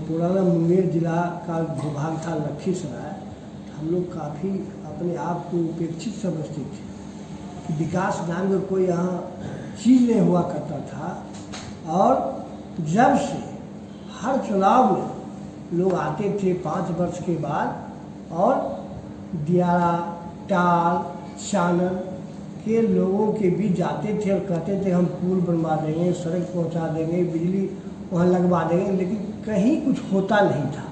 पुराना मुंगेर जिला का विभाग था लखीसराय। हम लोग काफ़ी अपने आप को उपेक्षित समझते थे कि विकास नाम का कोई यहाँ चीज़ नहीं हुआ करता था। और जब से हर चुनाव में लोग आते थे 5 वर्ष के बाद और दियारा, टाल, चानन के लोगों के बीच जाते थे और कहते थे हम पुल बनवा देंगे, सड़क पहुंचा देंगे, बिजली वहाँ लगवा देंगे, लेकिन कहीं कुछ होता नहीं था।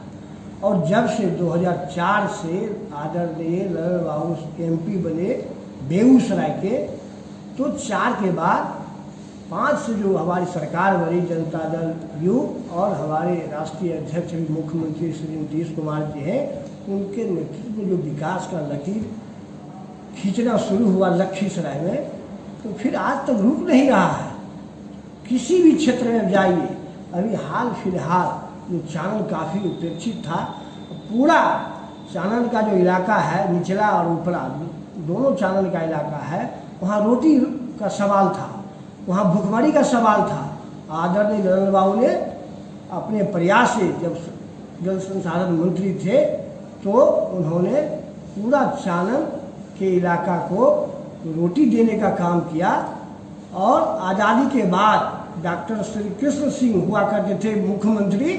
और जब से 2004 से आदरणीय ललन बाबू MP बने बेगूसराय के, तो 4 के बाद 5 से जो हमारी सरकार बनी जनता दल यू और हमारे राष्ट्रीय अध्यक्ष मुख्यमंत्री श्री नीतीश कुमार जी हैं, उनके नेतृत्व में जो विकास का लकीर खींचना शुरू हुआ लखीसराय में, तो फिर आज तक रुक नहीं रहा है। किसी भी क्षेत्र में जाइए, अभी हाल फिलहाल जो चानन काफ़ी उपेक्षित था, पूरा चानन का जो इलाका है निचला और ऊपरा दोनों चानन का इलाका है, वहाँ रोटी का सवाल था, वहाँ भुखमरी का सवाल था। आदरणीय ललन बाबू ने अपने प्रयास से, जब जल संसाधन मंत्री थे, तो उन्होंने पूरा चानन के इलाका को रोटी देने का काम किया। और आज़ादी के बाद डॉक्टर श्री कृष्ण सिंह हुआ करते थे मुख्यमंत्री,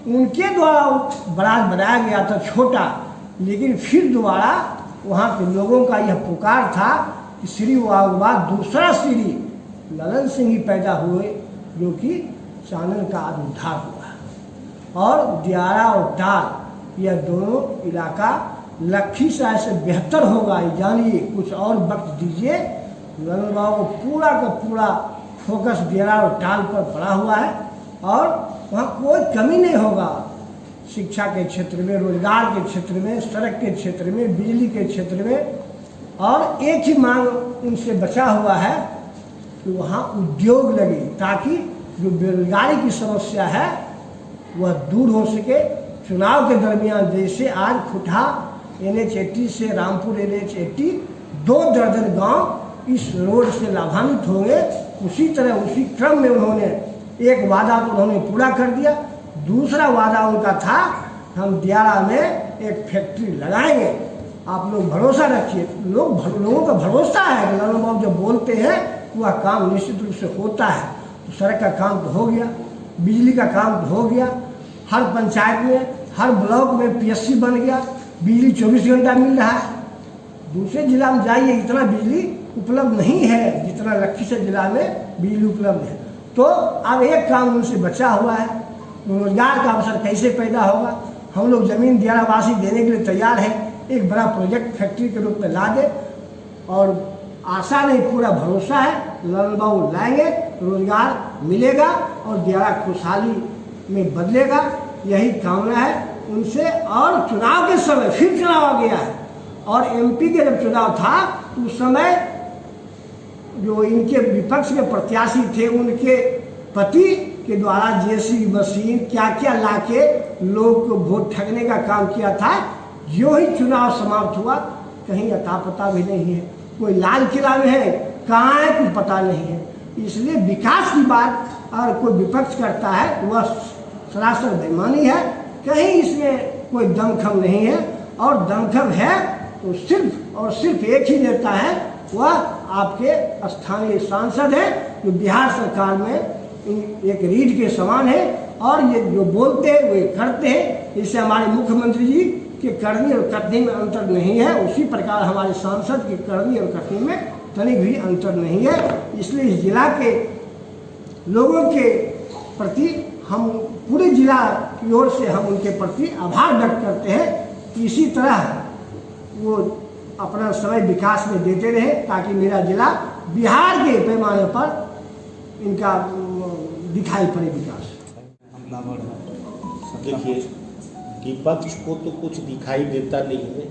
उनके द्वारा बराज बनाया गया था छोटा, लेकिन फिर दोबारा वहाँ के लोगों का यह पुकार था कि श्री बाद दूसरा श्री ललन सिंह ही पैदा हुए, जो कि चानन का आज उद्धार हुआ। और दियारा और टाल यह दोनों इलाका लखीसराय से बेहतर होगा, जानिए, कुछ और वक्त दीजिए। ललन बाबू को पूरा का पूरा फोकस दियारा और टाल पर पड़ा हुआ है और वहाँ कोई कमी नहीं होगा। शिक्षा के क्षेत्र में, रोजगार के क्षेत्र में, सड़क के क्षेत्र में, बिजली के क्षेत्र में। और एक ही मांग उनसे बचा हुआ है कि वहाँ उद्योग लगे, ताकि जो बेरोजगारी की समस्या है वह दूर हो सके। चुनाव के दरमियान जैसे आज खुटहा NH80 से रामपुर NH80 2 दर्जन गांव इस रोड से लाभान्वित होंगे, उसी तरह उसी क्रम में उन्होंने एक वादा तो उन्होंने पूरा कर दिया। दूसरा वादा उनका था हम दियारा में एक फैक्ट्री लगाएंगे। आप लोग भरोसा रखिए, लोगों का भरोसा है कि ललन बाबू जब बोलते हैं वह काम निश्चित रूप से होता है। तो सड़क का काम तो हो गया, बिजली का काम तो हो गया, हर पंचायत में, हर ब्लॉक में PSC बन गया, बिजली 24 घंटा मिल रहा है। दूसरे जिला में जाइए, इतना बिजली उपलब्ध नहीं है जितना लखीसराय जिला में बिजली उपलब्ध है। तो अब एक काम उनसे बचा हुआ है, रोजगार का अवसर कैसे पैदा होगा। हम लोग ज़मीन दियारावासी देने के लिए तैयार है, एक बड़ा प्रोजेक्ट फैक्ट्री के रूप में ला दे। और आशा नहीं, पूरा भरोसा है, ललन बाबू लाएंगे, रोजगार मिलेगा और दियारा खुशहाली में बदलेगा, यही कामना है उनसे। और चुनाव के समय फिर चुनाव आ गया है, और MP के जब चुनाव था उस समय जो इनके विपक्ष के प्रत्याशी थे, उनके पति के द्वारा JCB मशीन क्या क्या लाके लोग को वोट ठगने का काम किया था। जो ही चुनाव समाप्त हुआ, कहीं अता पता भी नहीं है, कोई लाल किला में है, कहाँ है कुछ पता नहीं है। इसलिए विकास की बात अगर कोई विपक्ष करता है वह सरासर बेईमानी है, कहीं इसमें कोई दमखम नहीं है। और दमखम है तो सिर्फ और सिर्फ एक ही नेता है, वह आपके स्थानीय सांसद है, जो बिहार सरकार में एक रीढ़ के समान है। और ये जो बोलते हैं वे करते हैं। इससे हमारे मुख्यमंत्री जी के करनी और कथनी में अंतर नहीं है, उसी प्रकार हमारे सांसद के करनी और कथनी में तनिक भी अंतर नहीं है। इसलिए इस जिला के लोगों के प्रति हम पूरे जिला की ओर से हम उनके प्रति आभार व्यक्त करते हैं। इसी तरह वो अपना समय विकास में देते रहे, ताकि मेरा जिला बिहार के पैमाने पर इनका दिखाई पड़े विकास। देखिए, विपक्ष को तो कुछ दिखाई देता नहीं है।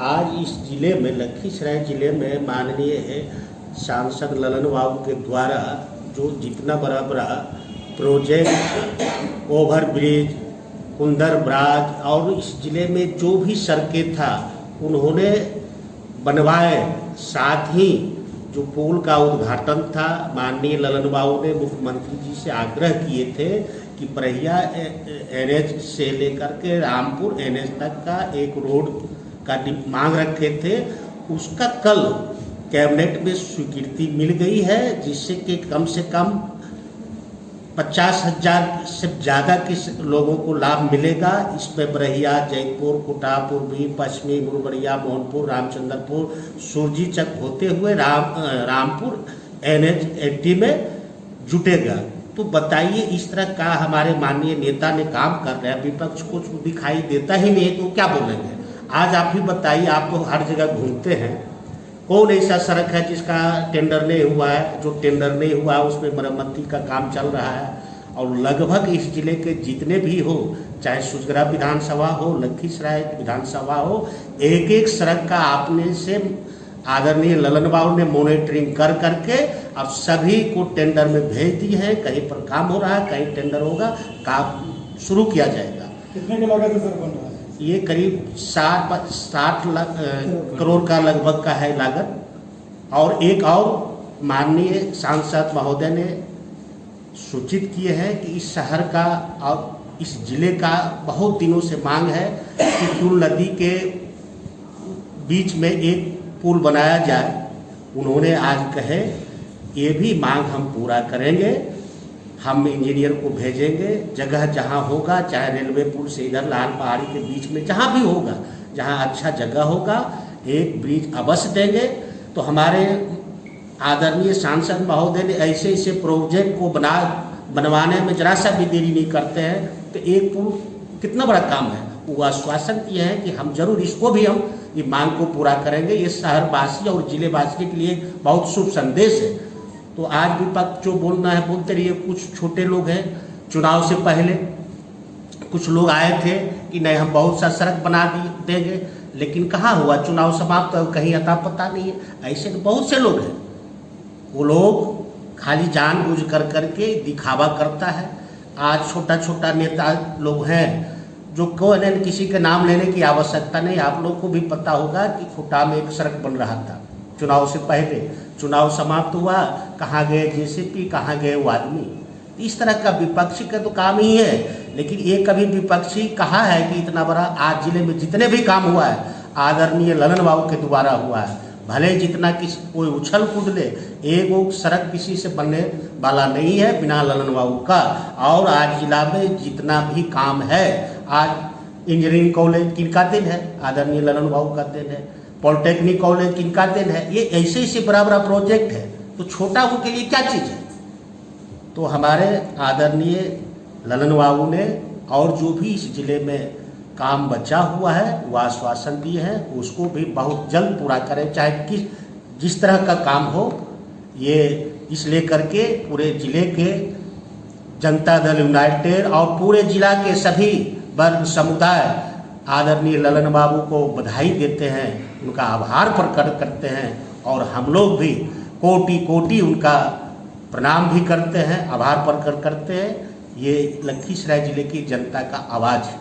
आज इस जिले में, लखीसराय जिले में, माननीय सांसद ललन बाबू के द्वारा जो जितना बड़ा बड़ा प्रोजेक्ट, ओवरब्रिज, कुंदर ब्राज और इस जिले में जो भी सड़कें था उन्होंने बनवाए। साथ ही जो पुल का उद्घाटन था, माननीय ललन बाबू ने मुख्यमंत्री जी से आग्रह किए थे कि बरहिया NH से लेकर के रामपुर NH तक का एक रोड का मांग रखे थे, उसका कल कैबिनेट में स्वीकृति मिल गई है, जिससे कि कम से कम 50,000 से ज़्यादा के लोगों को लाभ मिलेगा। इसमें बरहिया, जैतपुर, कुटापुर भी, पश्चिमी मुरबरिया, मोहनपुर, रामचंद्रपुर, सुरजीचक होते हुए रामपुर NH 80 में जुटेगा। तो बताइए, इस तरह का हमारे माननीय नेता ने काम कर रहे हैं, विपक्ष को दिखाई देता ही नहीं तो क्या बोलेंगे। आज आप ही बताइए, आप तो हर जगह घूमते हैं, कौन ऐसा सड़क है जिसका टेंडर नहीं हुआ है? जो टेंडर नहीं हुआ है उसमें मरम्मती का काम चल रहा है। और लगभग इस जिले के जितने भी हो, चाहे सुजगरा विधानसभा हो, लखीसराय विधानसभा हो, एक एक सड़क का आपने से आदरणीय ललन बाबू ने मॉनिटरिंग कर करके अब सभी को टेंडर में भेज दिए हैं। कहीं पर काम हो रहा है, कहीं टेंडर होगा, काम शुरू किया जाएगा। कितने की लागत है सर बन रहा है? ये करीब 60 लाख करोड़ का लगभग का है लागत। और एक और माननीय सांसद महोदय ने सूचित किए हैं कि इस शहर का और इस जिले का बहुत दिनों से मांग है कि कुल नदी के बीच में एक पुल बनाया जाए। उन्होंने आज कहे ये भी मांग हम पूरा करेंगे, हम इंजीनियर को भेजेंगे। जगह जहां होगा, चाहे रेलवे पुल से इधर लाल पहाड़ी के बीच में जहां भी होगा, जहां अच्छा जगह होगा, एक ब्रिज अवश्य देंगे। तो हमारे आदरणीय सांसद महोदय ने ऐसे ऐसे प्रोजेक्ट को बनवाने में जरा सा भी देरी नहीं करते हैं। तो एक पुल कितना बड़ा काम है, वो आश्वासन दिए हैं कि हम जरूर इसको भी हम ये मांग को पूरा करेंगे। ये शहरवासी और जिलेवासी के लिए बहुत शुभ संदेश है। तो आज विपक्ष जो बोलना है बोलते रहिए। कुछ छोटे लोग हैं, चुनाव से पहले कुछ लोग आए थे कि नहीं हम बहुत सा सड़क बना देंगे, लेकिन कहाँ हुआ, चुनाव समाप्त तो कहीं अता पता नहीं है। ऐसे तो बहुत से लोग हैं, वो लोग खाली जानबूझ कर करके दिखावा करता है। आज छोटा छोटा नेता लोग हैं जो कोई किसी के नाम लेने की आवश्यकता नहीं। आप लोग को भी पता होगा कि खुटा में एक सड़क बन रहा था चुनाव से पहले, चुनाव समाप्त हुआ, कहाँ गए JCP, कहाँ गए वो आदमी। इस तरह का विपक्षी का तो काम ही है। लेकिन ये कभी विपक्षी कहा है कि इतना बड़ा आज जिले में जितने भी काम हुआ है आदरणीय ललन बाबू के द्वारा हुआ है। भले जितना किसी कोई उछल कूद ले, एक वो सड़क किसी से बनने वाला नहीं है बिना ललन बाबू का। और आज जिला में जितना भी काम है, आज इंजीनियरिंग कॉलेज किनका दिन है? आदरणीय ललन बाबू का दिन है। पॉलिटेक्निक कॉलेज किनका दिन है? ये ऐसे ऐसे बड़ा बड़ा प्रोजेक्ट है, तो छोटा उनके लिए क्या चीज़ है? तो हमारे आदरणीय ललन बाबू ने और जो भी इस जिले में काम बचा हुआ है वो आश्वासन दिए हैं, उसको भी बहुत जल्द पूरा करें, चाहे जिस तरह का काम हो। ये इस लेकर के पूरे जिले के जनता दल यूनाइटेड और पूरे जिला के सभी वर्ग समुदाय आदरणीय ललन बाबू को बधाई देते हैं, उनका आभार प्रकट करते हैं। और हम लोग भी कोटि कोटि उनका प्रणाम भी करते हैं, आभार प्रकट करते हैं। ये लखीसराय जिले की जनता का आवाज़ है।